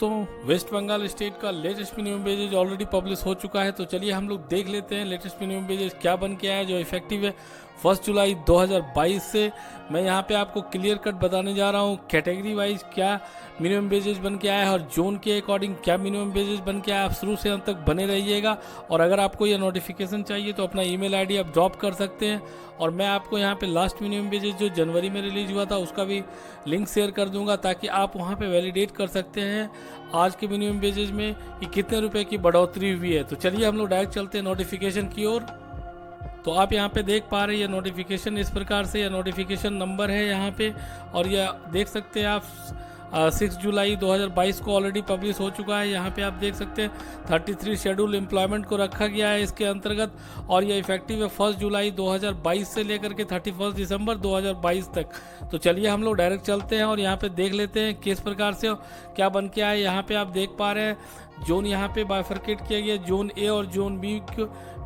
दोस्तों, West Bengal state का latest minimum wages already publish हो चुका है। तो चलिए हम लोग देख लेते हैं लेटेस्ट मिनिमम वेजेज क्या बन के आया है जो इफेक्टिव है 1 जुलाई 2022 से। मैं यहाँ पे आपको क्लियर कट बताने जा रहा हूँ कैटेगरी वाइज क्या मिनिमम वेजेज बन के आया है और जोन के अकॉर्डिंग क्या मिनिमम वेजेज बन के आया। आप शुरू से अंत तक बने रहिएगा और अगर आपको यह नोटिफिकेशन चाहिए तो अपना ईमेल आईडी आप ड्रॉप कर सकते हैं और मैं आपको यहाँ पे लास्ट मिनिमम वेजेज जो जनवरी में रिलीज हुआ था उसका भी लिंक शेयर कर दूंगा ताकि आप वहाँ पे वैलिडेट कर सकते हैं आज के मिनिमम वेजेज में कि कितने रुपए की बढ़ोतरी हुई है। तो चलिए हम लोग डायरेक्ट चलते हैं नोटिफिकेशन की ओर। तो आप यहाँ पे देख पा रहे हैं ये नोटिफिकेशन इस प्रकार से, यह नोटिफिकेशन नंबर है यहाँ पे और यह देख सकते हैं आप 6 जुलाई 2022 को ऑलरेडी पब्लिश हो चुका है। यहाँ पे आप देख सकते हैं 33 शेड्यूल एम्प्लॉयमेंट को रखा गया है इसके अंतर्गत और यह इफेक्टिव है 1 जुलाई 2022 से लेकर के 31 दिसंबर 2022 तक। तो चलिए हम लोग डायरेक्ट चलते हैं और यहाँ पे देख लेते हैं किस प्रकार से क्या बन के आया। यहाँ पे आप देख पा रहे हैं जोन यहाँ पे बाइफरकेट किया गया जोन ए और जोन बी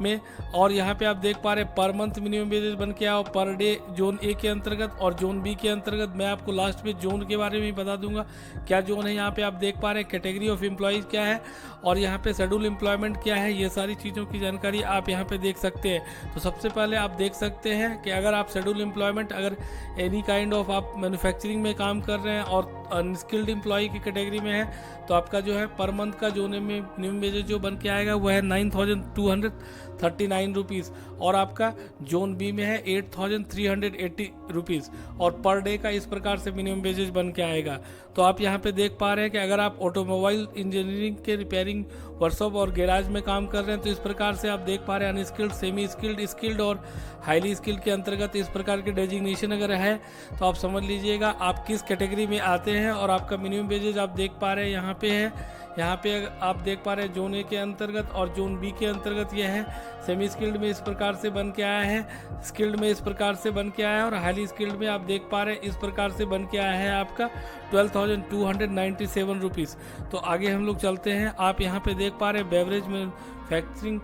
में और यहाँ पे आप देख पा रहे हैं पर मंथ मिनिमम वेजेस बन के आया और पर डे जोन ए के अंतर्गत और जोन बी के अंतर्गत। मैं आपको लास्ट में जोन के बारे में बता दूंगा क्या जोन है। यहाँ पे आप देख पा रहे हैं कैटेगरी ऑफ एम्प्लॉयज़ क्या है और यहाँ पे शेड्यूल एम्प्लॉयमेंट क्या है, ये सारी चीज़ों की जानकारी आप यहाँ पे देख सकते हैं। तो सबसे पहले आप देख सकते हैं कि अगर आप शेड्यूल एम्प्लॉयमेंट अगर एनी काइंड ऑफ आप मैन्युफैक्चरिंग में काम कर रहे हैं और अनस्किल्ड एम्प्लॉय की कैटेगरी में है तो आपका जो है पर मंथ का जोन में मिनिमम वेजेस जो बन के आएगा वो है 9,239 रुपीज़ और आपका जोन बी में है 8,380 रुपीज़ और पर डे का इस प्रकार से मिनिमम वेजेस बन के आएगा। तो आप यहाँ पे देख पा रहे हैं कि अगर आप ऑटोमोबाइल इंजीनियरिंग के रिपेयरिंग वर्कशॉप और गैराज में काम कर रहे हैं तो इस प्रकार से आप देख पा रहे हैं अनस्किल्ड, सेमी स्किल्ड, स्किल्ड और हाईली स्किल्ड के अंतर्गत इस प्रकार के डेजिग्नेशन अगर है तो आप समझ लीजिएगा आप किस कैटेगरी में आते हैं और आपका मिनिमम वेजेज आप देख पा रहे हैं यहाँ पे है। यहाँ पे आप देख पा रहे हैं जोन ए के अंतर्गत और जोन बी के अंतर्गत यह है। सेमी स्किल्ड में इस प्रकार से बन के आया है, स्किल्ड में इस प्रकार से बन के आया है और हाईली स्किल्ड में आप देख पा रहे हैं इस प्रकार से बन के आया है आपका 12,297 रुपीज़। तो आगे हम लोग चलते हैं। आप यहाँ पे देख पा रहे हैं बेवरेज मैन्युफैक्चरिंग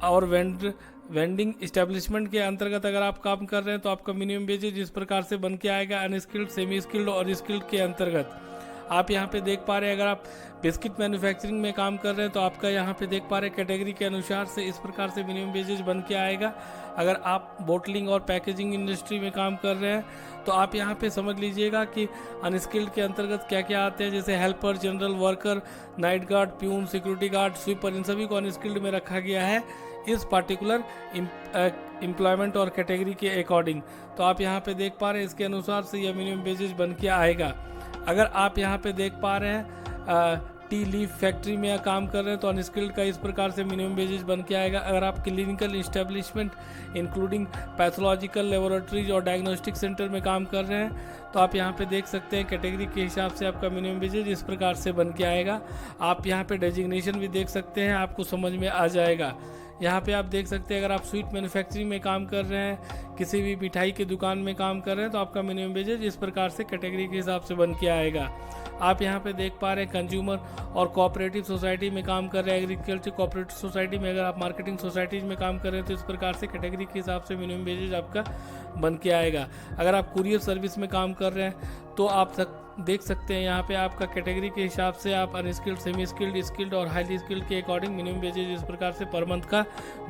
और वेंडिंग इस्टेब्लिशमेंट के अंतर्गत अगर आप काम कर रहे हैं तो आपका मिनिमम वेजेज इस प्रकार से बन के आएगा अनस्किल्ड, सेमी स्किल्ड और स्किल्ड के अंतर्गत। आप यहाँ पे देख पा रहे हैं अगर आप बिस्किट मैन्युफैक्चरिंग में काम कर रहे हैं तो आपका यहाँ पे देख पा रहे हैं कैटेगरी के अनुसार से इस प्रकार से मिनिमम वेजेज बन के आएगा। अगर आप बोटलिंग और पैकेजिंग इंडस्ट्री में काम कर रहे हैं तो आप यहाँ पे समझ लीजिएगा कि अनस्किल्ड के अंतर्गत क्या क्या आते हैं, जैसे helper, general worker, night guard, peon, security guard, sweeper, इन सभी को अनस्किल्ड में रखा गया है इस पार्टिकुलर एम्प्लॉयमेंट और कैटेगरी के अकॉर्डिंग। तो आप यहाँ पे देख पा रहे हैं इसके अनुसार से यह मिनिमम वेजेज बन के आएगा। अगर आप यहाँ पे देख पा रहे हैं टी लीफ फैक्ट्री में काम कर रहे हैं तो अनस्किल्ड का इस प्रकार से मिनिमम वेजेज बन के आएगा। अगर आप clinical establishment including pathological laboratories और डायग्नोस्टिक सेंटर में काम कर रहे हैं तो आप यहाँ पे देख सकते हैं कैटेगरी के हिसाब से आपका मिनिमम वेजेज इस प्रकार से बन के आएगा। आप यहाँ पे डेजिग्नेशन भी देख सकते हैं, आपको समझ में आ जाएगा। यहाँ पे आप देख सकते हैं अगर आप स्वीट मैन्युफैक्चरिंग में काम कर रहे हैं, किसी भी मिठाई की दुकान में काम कर रहे हैं तो आपका मिनिमम वेजेज इस प्रकार से कैटेगरी के हिसाब से बन के आएगा। आप यहाँ पे देख पा रहे हैं कंज्यूमर और कोऑपरेटिव सोसाइटी में काम कर रहे हैं, एग्रीकल्चर कोऑपरेटिव सोसाइटी में अगर आप मार्केटिंग सोसाइटीज में काम कर रहे हैं तो इस प्रकार से कैटेगरी के हिसाब से मिनिमम वेजेज आपका बन के आएगा। अगर आप कुरियर सर्विस में काम कर रहे हैं तो आप देख सकते हैं यहाँ पे आपका कैटेगरी के हिसाब से आप अनस्किल्ड, सेमी स्किल्ड, स्किल्ड और हाईली स्किल्ड के अकॉर्डिंग मिनिमम वेजेज इस प्रकार से पर मंथ का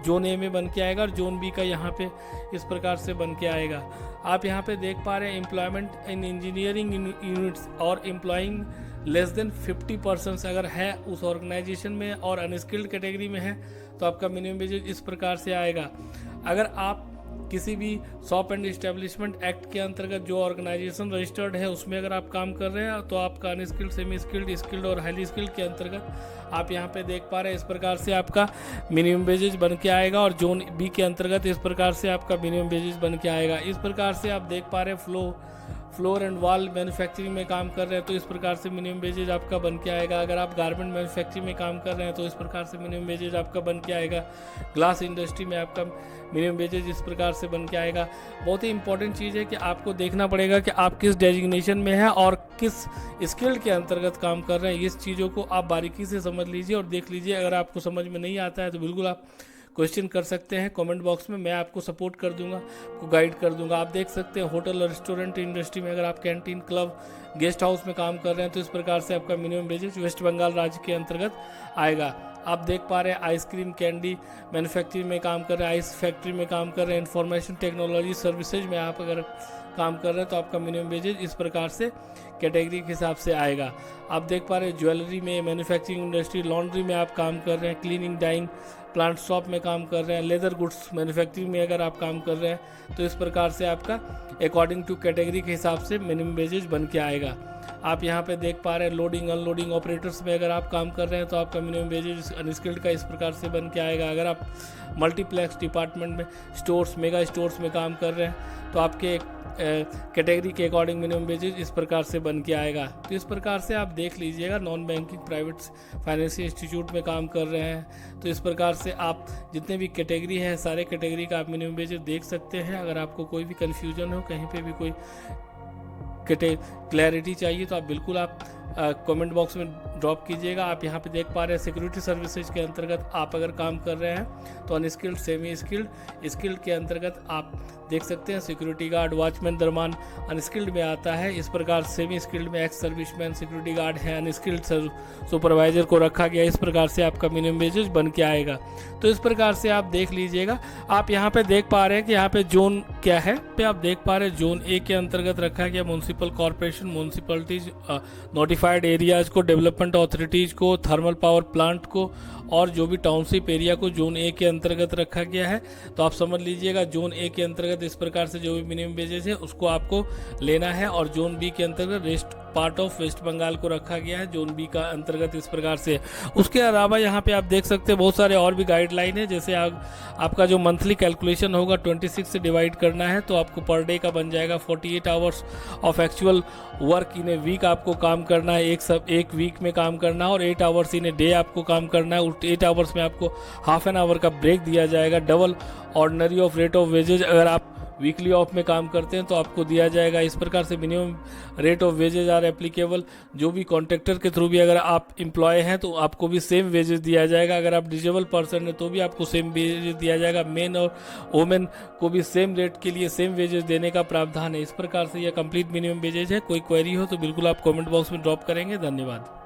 जोन ए में बन के आएगा और जोन बी का यहाँ पे इस प्रकार से बन के आएगा। आप यहाँ पे देख पा रहे हैं एम्प्लॉयमेंट इन इंजीनियरिंग यूनिट्स और एम्प्लॉइंग लेस देन 50% अगर है उस ऑर्गेनाइजेशन में और अनस्किल्ड कैटेगरी में है तो आपका मिनिमम वेजेज इस प्रकार से आएगा। अगर आप किसी भी शॉप एंड इस्टेब्लिशमेंट एक्ट के अंतर्गत जो ऑर्गेनाइजेशन रजिस्टर्ड है उसमें अगर आप काम कर रहे हैं तो आपका अनस्किल्ड, सेमी स्किल्ड, स्किल्ड और हाईली स्किल्ड के अंतर्गत आप यहाँ पे देख पा रहे हैं इस प्रकार से आपका मिनिमम वेजेज बन के आएगा और जोन बी के अंतर्गत इस प्रकार से आपका मिनिमम वेजेज बन के आएगा। इस प्रकार से आप देख पा रहे हैं फ्लोर एंड वॉल मैन्युफैक्चरिंग में काम कर रहे हैं तो इस प्रकार से मिनिमम वेजेज आपका बन के आएगा। अगर आप गारमेंट मैन्युफैक्चरिंग में काम कर रहे हैं तो इस प्रकार से मिनिमम वेजेज आपका बन के आएगा। ग्लास इंडस्ट्री में आपका मिनिमम वेजेज इस प्रकार से बन के आएगा। बहुत ही इंपॉर्टेंट चीज़ है कि आपको देखना पड़ेगा कि आप किस डेजिग्नेशन में हैं और किस स्किल्ड के अंतर्गत काम कर रहे हैं। इस चीज़ों को आप बारीकी से समझ लीजिए और देख लीजिए। अगर आपको समझ में नहीं आता है तो बिल्कुल आप क्वेश्चन कर सकते हैं कमेंट बॉक्स में, मैं आपको सपोर्ट कर दूंगा, आपको गाइड कर दूंगा। आप देख सकते हैं होटल और रेस्टोरेंट इंडस्ट्री में अगर आप कैंटीन, क्लब, गेस्ट हाउस में काम कर रहे हैं तो इस प्रकार से आपका मिनिमम वेजेज वेस्ट बंगाल राज्य के अंतर्गत आएगा। आप देख पा रहे हैं आइसक्रीम कैंडी मैन्युफैक्चरिंग में काम कर रहे हैं, आइस फैक्ट्री में काम कर रहे हैं, इंफॉर्मेशन टेक्नोलॉजी सर्विसेज में आप अगर काम कर रहे हैं तो आपका मिनिमम वेजेज इस प्रकार से कैटेगरी के हिसाब से आएगा। आप देख पा रहे हैं ज्वेलरी में, मैन्युफैक्चरिंग इंडस्ट्री, लॉन्ड्री में आप काम कर रहे हैं, क्लीनिंग, डाइंग, प्लांट शॉप में काम कर रहे हैं, लेदर गुड्स मैन्युफैक्चरिंग में अगर आप काम कर रहे हैं तो इस प्रकार से आपका अकॉर्डिंग टू कैटेगरी के हिसाब से मिनिमम वेजेज बन के आएगा। आप यहाँ पे देख पा रहे हैं लोडिंग अनलोडिंग ऑपरेटर्स में अगर आप काम कर रहे हैं तो आपका मिनिमम वेजेज अनस्किल्ड का इस प्रकार से बन के आएगा। अगर आप मल्टीप्लेक्स डिपार्टमेंट में, स्टोर्स, मेगा स्टोर्स में काम कर रहे हैं तो आपके कैटेगरी के अकॉर्डिंग मिनिमम वेजेज इस प्रकार से बन के आएगा। तो इस प्रकार से आप देख लीजिएगा, non banking private financial institute में काम कर रहे हैं तो इस प्रकार से आप जितने भी कैटेगरी हैं सारे कैटेगरी का आप मिनिमम वेजेज देख सकते हैं। अगर आपको कोई भी कन्फ्यूजन हो, कहीं पे भी कोई क्लैरिटी चाहिए तो आप बिल्कुल आप कमेंट बॉक्स में ड्रॉप कीजिएगा। आप यहाँ पे देख पा रहे हैं सिक्योरिटी सर्विसेज के अंतर्गत आप अगर काम कर रहे हैं तो अनस्किल्ड, सेमी स्किल्ड, स्किल्ड के अंतर्गत आप देख सकते हैं सिक्योरिटी गार्ड, वॉचमैन, दरमान अनस्किल्ड में आता है। इस प्रकार सेमी स्किल्ड में एक्स सर्विसमैन, सिक्योरिटी गार्ड है, अनस्किल्ड सुपरवाइजर को रखा गया। इस प्रकार से आपका मिनिमम वेजेज बन के आएगा। तो इस प्रकार से आप देख लीजिएगा। आप यहाँ पे देख पा रहे हैं कि यहाँ पे जोन क्या है, पे आप देख पा रहे हैं जोन ए के अंतर्गत रखा गया municipal corporation, municipalities, notified areas को, डेवलपमेंट अथॉरिटीज़ को, थर्मल पावर प्लांट को और जो भी टाउनशिप एरिया को जोन ए के अंतर्गत रखा गया है। तो आप समझ लीजिएगा जोन ए के अंतर्गत इस प्रकार से जो भी मिनिमम वेजेज है उसको आपको लेना है और जोन बी के अंतर्गत rest part of West Bengal को रखा गया है जोन बी का अंतर्गत इस प्रकार से। उसके अलावा यहाँ पे आप देख सकते हैं बहुत सारे और भी गाइडलाइन है, जैसे आपका जो मंथली कैलकुलेशन होगा 26 से डिवाइड करना है तो आपको पर डे का बन जाएगा 48 hours of actual work in a week आपको काम करना है, एक वीक में काम करना है और 8 आवर्स इन ए डे आपको काम करना है। 8 आवर्स में आपको हाफ एन आवर का ब्रेक दिया जाएगा। Double ordinary of rate of wages अगर आप वीकली ऑफ में काम करते हैं तो आपको दिया जाएगा। इस प्रकार से minimum rate of wages are applicable. जो भी कॉन्ट्रैक्टर के थ्रू भी अगर आप एम्प्लॉय हैं तो आपको भी सेम वेजेज दिया जाएगा। अगर आप डिजेबल पर्सन है तो भी आपको सेम वेजेज दिया जाएगा। मेन और वुमेन को भी सेम रेट के लिए सेम वेजेज देने का प्रावधान है। इस प्रकार से यह कंप्लीट मिनिमम वेजेज है। कोई क्वेरी हो तो बिल्कुल आप कमेंट बॉक्स में ड्रॉप करेंगे। धन्यवाद।